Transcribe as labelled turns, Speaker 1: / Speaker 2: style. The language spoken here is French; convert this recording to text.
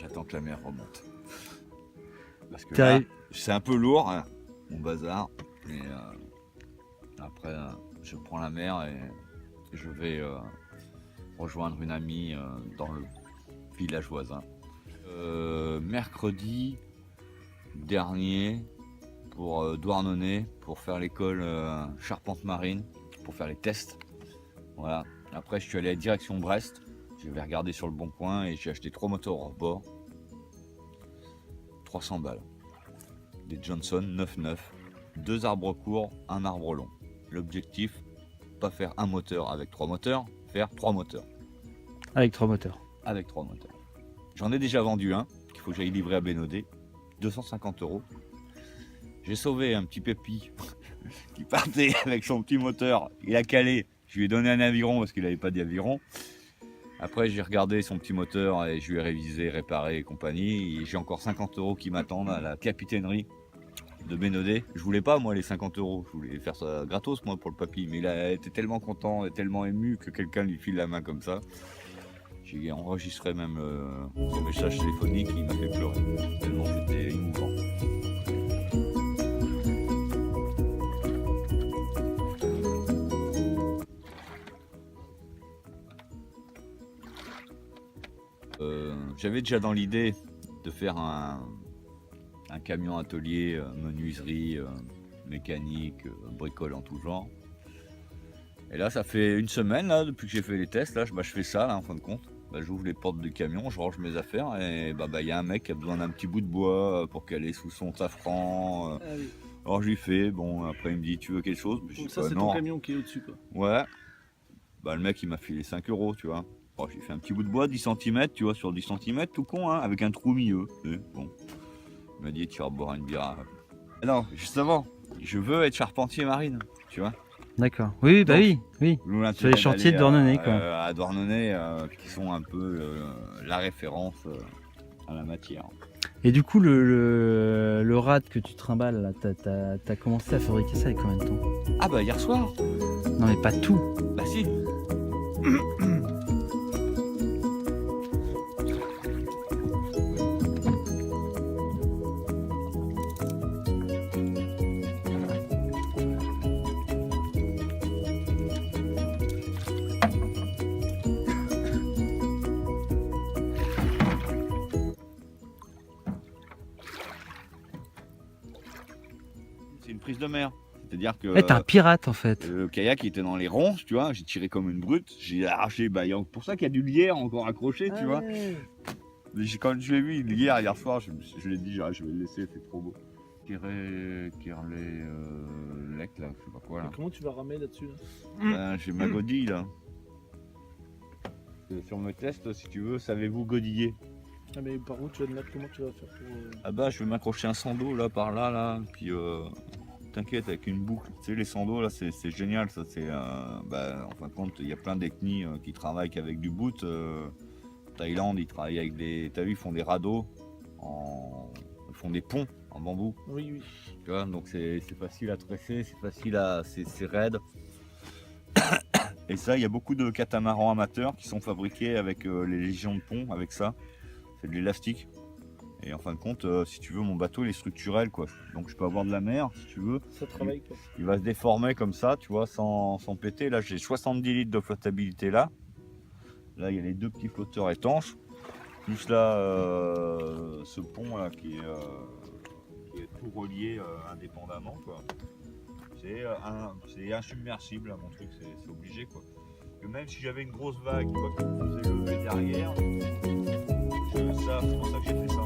Speaker 1: J'attends que la mer remonte. Parce que là, c'est un peu lourd, hein, mon bazar. Et après, je prends la mer et je vais rejoindre une amie dans le village voisin. Mercredi dernier, pour Douarnenez, pour faire l'école charpente marine, pour faire les tests. Voilà. Après, je suis allé à direction Brest. J'avais regardé sur le bon coin et j'ai acheté 3 moteurs hors bord. 300 balles. Des Johnson 9.9. 2 arbres courts, 1 arbre long. L'objectif, pas faire un moteur avec 3 moteurs, faire 3 moteurs.
Speaker 2: Avec 3 moteurs.
Speaker 1: Avec 3 moteurs. J'en ai déjà vendu un, qu'il faut que j'aille livrer à Bénodet. 250 €. J'ai sauvé un petit pépi qui partait avec son petit moteur. Il a calé. Je lui ai donné un aviron parce qu'il n'avait pas d'aviron. Après, j'ai regardé son petit moteur et je lui ai révisé, réparé et compagnie. Et j'ai encore 50 € qui m'attendent à la capitainerie de Bénodet. Je voulais pas, moi, les 50 €. Je voulais faire ça gratos, moi, pour le papy. Mais il a été tellement content et tellement ému que quelqu'un lui file la main comme ça. J'ai enregistré même son message téléphonique. Il m'a fait pleurer. Tellement c'était émouvant. J'avais déjà dans l'idée de faire un camion atelier, menuiserie, mécanique, bricole en tout genre. Et là, ça fait une semaine là, depuis que j'ai fait les tests, là, je fais ça là, en fin de compte. J'ouvre les portes du camion, je range mes affaires et y a un mec qui a besoin d'un petit bout de bois pour caler sous son safran.
Speaker 3: Ah oui.
Speaker 1: Alors je lui fais, bon, après il me dit tu veux quelque chose?
Speaker 3: Donc ça c'est ton camion qui est au-dessus quoi.
Speaker 1: Ouais. Le mec il m'a filé 5 €, tu vois. Alors, j'ai fait un petit bout de bois, 10 cm, tu vois, sur 10 cm, tout con, hein, avec un trou au milieu. Bon. Il m'a dit tu vas boire une bière. Non, justement, je veux être charpentier marine, tu vois.
Speaker 2: D'accord. Oui, bah
Speaker 1: Donc,
Speaker 2: oui.
Speaker 1: Nous, là,
Speaker 2: Sur les chantiers de Douarnenez, quoi.
Speaker 1: À Douarnenez, qui sont un peu la référence à la matière.
Speaker 2: Et du coup, le rad que tu trimbales, là, t'as commencé à fabriquer ça avec combien de temps?
Speaker 1: Ah hier soir.
Speaker 2: Non, mais pas tout.
Speaker 1: Bah si. C'est une prise de mer. C'est-à-dire que
Speaker 2: T'es un pirate en fait.
Speaker 1: le kayak il était dans les ronces, tu vois, j'ai tiré comme une brute, j'ai arraché, pour ça qu'il y a du lierre encore accroché, tu vois. Mais quand je l'ai vu hier soir, je l'ai dit, je vais le laisser, c'est trop beau. Tirer les lecs là, je sais pas quoi là.
Speaker 3: Et comment tu vas ramer là-dessus là
Speaker 1: J'ai ma godille là. Sur mes tests, si tu veux, savez-vous godiller?
Speaker 3: Ah mais par où tu vas te mettre, comment tu vas faire pour...
Speaker 1: Je vais m'accrocher un sando là, par là, puis t'inquiète, avec une boucle. Tu sais, les sandos là, c'est génial, ça. C'est, en fin de compte, il y a plein d'ethnies qui travaillent qu'avec du bout. Thaïlande, ils travaillent avec des. T'as vu, ils font des radeaux, ils font des ponts en bambou.
Speaker 3: Oui.
Speaker 1: Tu vois, donc c'est facile à tresser, c'est facile à. C'est raide. Et ça, il y a beaucoup de catamarans amateurs qui sont fabriqués avec les légions de pont, avec ça. C'est de l'élastique. Et en fin de compte, si tu veux, mon bateau il est structurel quoi. Donc je peux avoir de la mer si tu veux.
Speaker 3: Ça travaille quoi.
Speaker 1: Il va se déformer comme ça, tu vois, sans péter. Là j'ai 70 litres de flottabilité là. Là il y a les 2 petits flotteurs étanches. Plus là ce pont là qui est tout relié indépendamment quoi. C'est insubmersible mon truc, c'est obligé quoi. Que même si j'avais une grosse vague tu vois, qui me faisait lever derrière. C'est pour ça que j'ai fait ça.